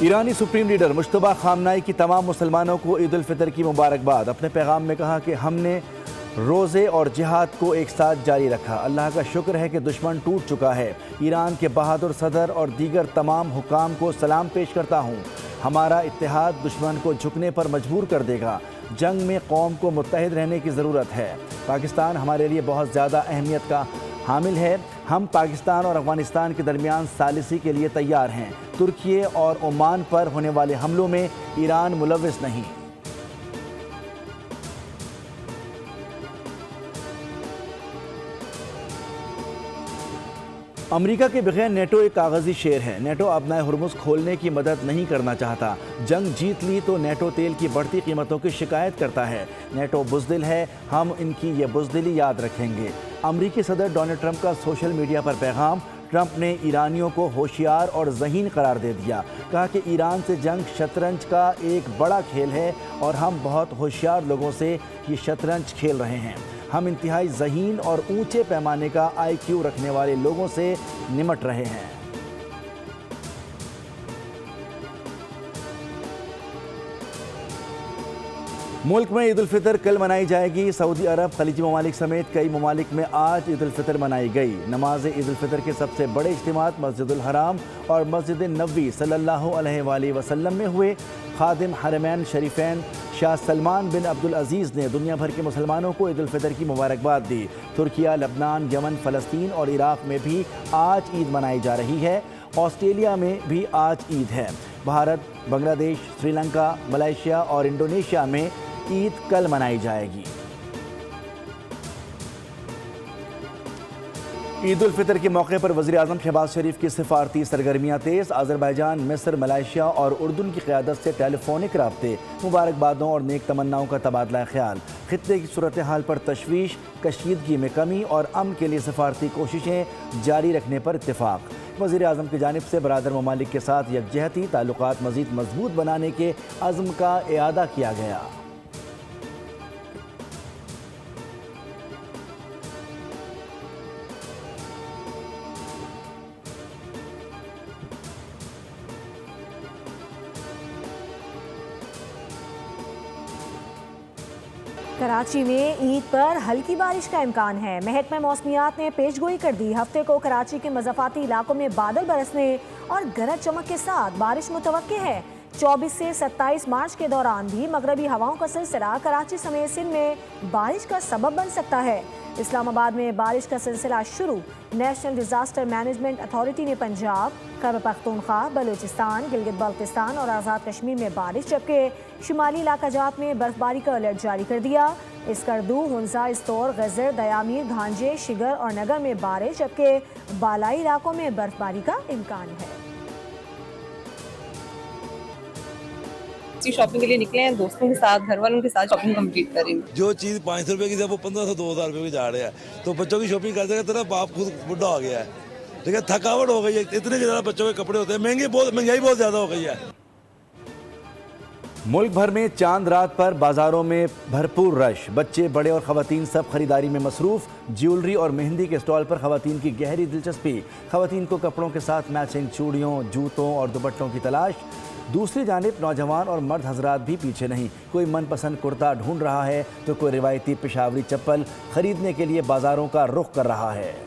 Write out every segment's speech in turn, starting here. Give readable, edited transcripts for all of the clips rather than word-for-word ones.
ईरानी supreme leader Mushtaba खामनाई की तमाम मुसलमानों को ईद उल फितर की मुबारकबाद। अपने पैगाम में कहा कि हमने रोज़े और जिहाद को एक साथ जारी रखा। अल्लाह का शुक्र है कि दुश्मन टूट चुका है। ईरान के बहादुर सदर और दीगर तमाम हुकाम को सलाम पेश करता हूँ। हमारा इत्तेहाद दुश्मन को झुकने पर मजबूर कर देगा। जंग में कौम को मुत्तहिद रहने की ज़रूरत है। पाकिस्तान हमारे लिए बहुत ज़्यादा अहमियत का हामिल है। हम पाकिस्तान और अफगानिस्तान के दरमियान सालिसी के लिए तैयार हैं। तुर्की और ओमान पर होने वाले हमलों में ईरान मुलव्विस नहीं। अमेरिका के बगैर नेटो एक कागजी शेर है। नेटो अपना हुर्मुज़ खोलने की मदद नहीं करना चाहता। जंग जीत ली तो नेटो तेल की बढ़ती कीमतों की शिकायत करता है। नेटो बुज़दिल है, हम इनकी ये बुज़दिली याद रखेंगे। अमेरिकी सदर डोनाल्ड ट्रंप का सोशल मीडिया पर पैगाम। ट्रंप ने ईरानियों को होशियार और ज़हीन करार दे दिया। कहा कि ईरान से जंग शतरंज का एक बड़ा खेल है और हम बहुत होशियार लोगों से ये शतरंज खेल रहे हैं। हम इंतहाई ज़हीन और ऊंचे पैमाने का IQ रखने वाले लोगों से निमट रहे हैं। मुल्क में ईद उल फितर कल मनाई जाएगी। सऊदी अरब, खलीजी ममालिक समेत कई ममालिक में आज ईद उल फितर मनाई गई। नमाज ईद उल फितर के सबसे बड़े इज्तिमात मस्जिदुल हराम और मस्जिद नबवी सल्लल्लाहु अलैहि वसल्लम में हुए। खादिम हरमैन शरीफैन शाह सलमान बिन अब्दुल अजीज़ ने दुनिया भर के मुसलमानों को ईद उल फितर की मुबारकबाद दी। तुर्किया, लबनान, यमन, फ़लस्तीन और इराक़ में भी आज ईद मनाई जा रही है। ऑस्ट्रेलिया में भी आज ईद है। भारत, बांग्लादेश, श्रीलंका, मलेशिया और इंडोनेशिया में ईद कल मनाई जाएगी। ईद उल फितर के मौके पर वज़ीर आज़म शहबाज शरीफ की सिफारती सरगर्मियाँ तेज़। अज़रबैजान, मिस्र, मलेशिया और उर्दून की क़यादत से टेलीफोनिक राब्ते, मुबारकबादों और नेक तमन्नाओं का तबादला ख्याल। खित्ते की सूरत हाल पर तशवीश, कशीदगी में कमी और अमन के लिए सिफारती कोशिशें जारी रखने पर इत्तेफाक। वज़ीर आज़म की जानिब से बरादर ममालिक के साथ यकजहती ताल्लुकात मज़ीद मजबूत बनाने के अज़्म का इआदा किया गया। कराची में ईद पर हल्की बारिश का इम्कान है। महकमा मौसमियात ने पेशगोई कर दी। हफ्ते को कराची के मज़ाफ़ाती इलाकों में बादल बरसने और गरज चमक के साथ बारिश मुतवक्के है। 24 से 27 मार्च के दौरान भी मगरबी हवाओं का सिलसिला कराची समेत सिंध में बारिश का सबब बन सकता है। इस्लामाबाद में बारिश का सिलसिला शुरू। नेशनल डिजास्टर मैनेजमेंट अथॉरिटी ने पंजाब, खैबर पख्तूनख्वा, बलूचिस्तान, गिलगित बल्तिस्तान और आज़ाद कश्मीर में बारिश, जबकि शुमाली इलाका जात में बर्फबारी का अलर्ट जारी कर दिया। स्कर्दू, हुंजा, इस्तौर, गजर, दयामीर, धांजे, शिगर और नगर में बारिश, जबकि बालाई इलाकों में बर्फबारी का इम्कान है। शॉपिंग के लिए निकले हैं, दोस्तों के साथ, घर वालों के साथ शॉपिंग कंप्लीट करेंगे। जो चीज़ 500 रुपए की थी वो 1500 2000 रुपए की जा रहे हैं, तो बच्चों की शॉपिंग करते करते ना बाप खुद बुढ़ा हो गया है। ठीक है, थकावट हो गई है, इतने ज़्यादा बच्चों के कपड़े होते हैं, महंगाई बहुत ज़्यादा हो गई है। मुल्क भर में चांद रात पर बाजारों में भरपूर रश। बच्चे, बड़े और ख़वातीन सब खरीदारी में मसरूफ़। ज्वेलरी और मेहंदी के स्टॉल पर ख़वातीन की गहरी दिलचस्पी। ख़वातीन को कपड़ों के साथ मैचिंग चूड़ियों, जूतों और दुपट्टों की तलाश। दूसरी जानिब नौजवान और मर्द हजरात भी पीछे नहीं। कोई मनपसंद कुर्ता ढूंढ रहा है तो कोई रिवायती पेशावरी चप्पल खरीदने के लिए बाजारों का रुख कर रहा है।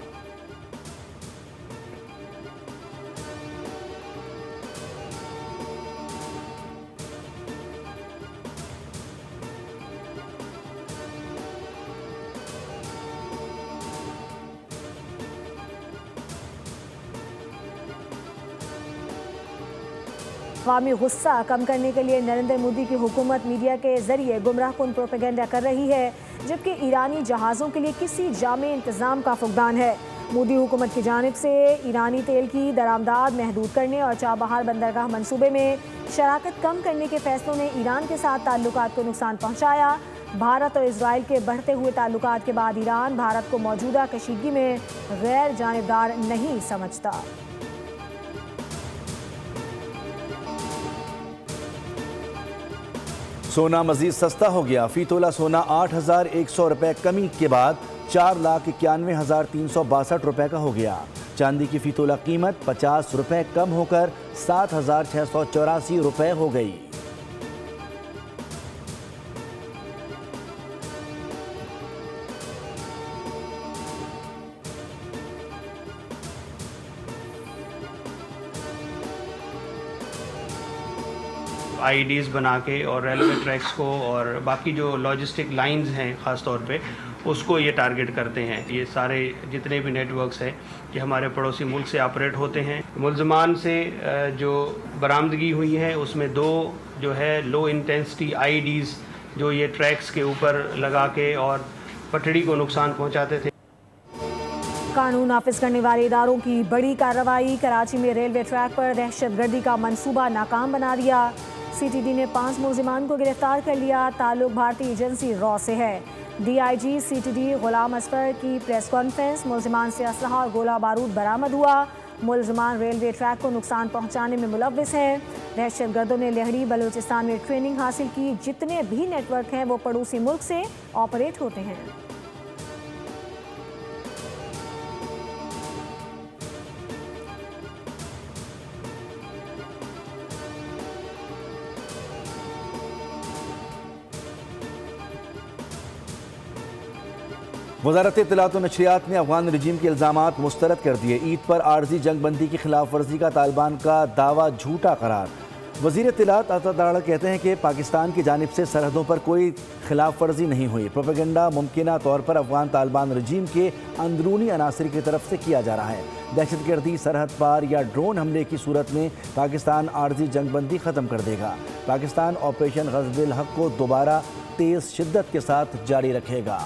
अवामी गुस्सा कम करने के लिए नरेंद्र मोदी की हुकूमत मीडिया के जरिए गुमराहकुन प्रोपेगेंडा कर रही है, जबकि ईरानी जहाज़ों के लिए किसी जामे इंतज़ाम का फुकदान है। मोदी हुकूमत की जानिब से ईरानी तेल की दरामदाद महदूद करने और चाबहार बंदरगाह मंसूबे में शराकत कम करने के फैसलों ने ईरान के साथ ताल्लुकात को नुकसान पहुँचाया। भारत और इजराइल के बढ़ते हुए ताल्लुकात के बाद ईरान भारत को मौजूदा कशीदगी में गैर जानिबदार नहीं समझता। सोना मजीद सस्ता हो गया। फी तोला सोना 8,100 रुपये कमी के बाद 4,91,362 रुपये का हो गया। चांदी की फी तोला कीमत 50 रुपये कम होकर 7,684 रुपए हो गई। आईडीज़ बना के और रेलवे ट्रैक्स को और बाकी जो लॉजिस्टिक लाइंस हैं ख़ास तौर पे उसको ये टारगेट करते हैं। ये सारे जितने भी नेटवर्क्स हैं ये हमारे पड़ोसी मुल्क से ऑपरेट होते हैं। मुलजमान से जो बरामदगी हुई है उसमें 2 जो है लो इंटेंसिटी आईडीज़ जो ये ट्रैक्स के ऊपर लगा के और पटड़ी को नुकसान पहुँचाते थे। कानून नाफिज करने वाले इदारों की बड़ी कार्रवाई। कराची में रेलवे ट्रैक पर दहशतगर्दी का मंसूबा नाकाम बना दिया। सीटीडी ने 5 मुलजिमान को गिरफ्तार कर लिया। ताल्लुक भारतीय एजेंसी रॉ से है। डीआईजी सीटीडी गुलाम असफर की प्रेस कॉन्फ्रेंस। मुलजिमान से असलहा और गोला बारूद बरामद हुआ। मुलजिमान रेलवे ट्रैक को नुकसान पहुंचाने में मुलव्विस हैं। दहशतगर्दों ने लहरी बलूचिस्तान में ट्रेनिंग हासिल की। जितने भी नेटवर्क हैं वो पड़ोसी मुल्क से ऑपरेट होते हैं। वज़ारत इत्तलात व नशरियात ने अफगान रजीम के इल्ज़ामात मुस्तरद कर दिए। ईद पर आर्जी जंग बंदी की खिलाफ वर्जी का तालिबान का दावा झूठा करार। वज़ीर इत्तलात अता दाड़ा कहते हैं कि पाकिस्तान की जानिब से सरहदों पर कोई खिलाफ वर्जी नहीं हुई। प्रोपेगेंडा मुमकिना तौर पर अफगान तालिबान रजीम के अंदरूनी अनासर की तरफ से किया जा रहा है। दहशतगर्दी, सरहद पार या ड्रोन हमले की सूरत में पाकिस्तान आर्जी जंग बंदी ख़त्म कर देगा। पाकिस्तान ऑपरेशन ग़ज़्व-उल हक़ को दोबारा तेज़ शिद्दत के साथ जारी रखेगा।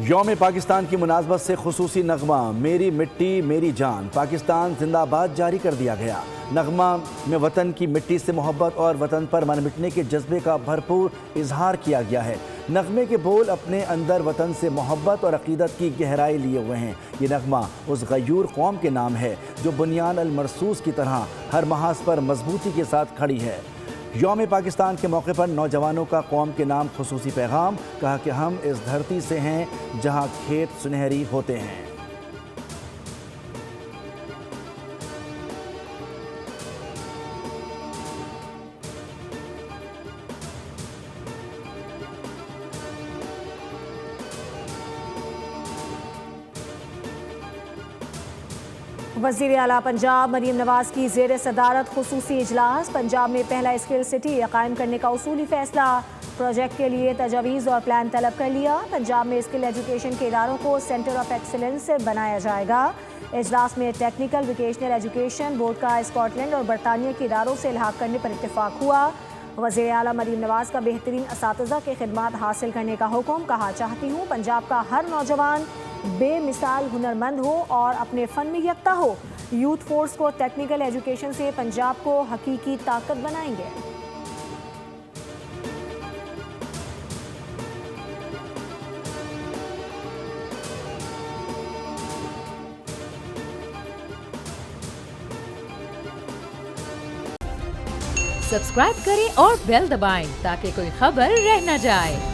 यौम पाकिस्तान की मुनासबत से खुसूसी नगमा मेरी मिट्टी मेरी जान पाकिस्तान जिंदाबाद जारी कर दिया गया। नगमा में वतन की मिट्टी से मोहब्बत और वतन पर मर मिटने के जज्बे का भरपूर इजहार किया गया है। नगमे के बोल अपने अंदर वतन से मोहब्बत और अकीदत की गहराई लिए हुए हैं। ये नगमा उस गयूर कौम के नाम है जो बुनियान अल मरसूस की तरह हर महाज पर मजबूती के साथ खड़ी है। यौम पाकिस्तान के मौके पर नौजवानों का कौम के नाम खुसूसी पैगाम। कहा कि हम इस धरती से हैं जहां खेत सुनहरी होते हैं। वज़ीर आला पंजाब मरीम नवाज की ज़ेर सदारत खुसूसी इजलास। पंजाब में पहला स्किल सिटी कायम करने का उसूली फैसला। प्रोजेक्ट के लिए तजावीज़ और प्लान तलब कर लिया। पंजाब में स्किल एजुकेशन के इदारों को सेंटर ऑफ एक्सीलेंस बनाया जाएगा। इजलास में टेक्निकल वोकेशनल एजुकेशन बोर्ड का स्कॉटलैंड और बरतानिया के इदारों से इल्हाक करने पर इत्तेफाक हुआ। वज़ीर आला मरीम नवाज का बेहतरीन असातिज़ा के खिदमात हासिल करने का हुक्म। कहा, चाहती हूँ पंजाब का हर नौजवान बेमिसाल हुनरमंद हो और अपने फ़न में यकता हो। यूथ फोर्स को टेक्निकल एजुकेशन से पंजाब को हकीकी ताकत बनाएंगे। सब्सक्राइब करें और बेल दबाएं ताकि कोई खबर रह न जाए।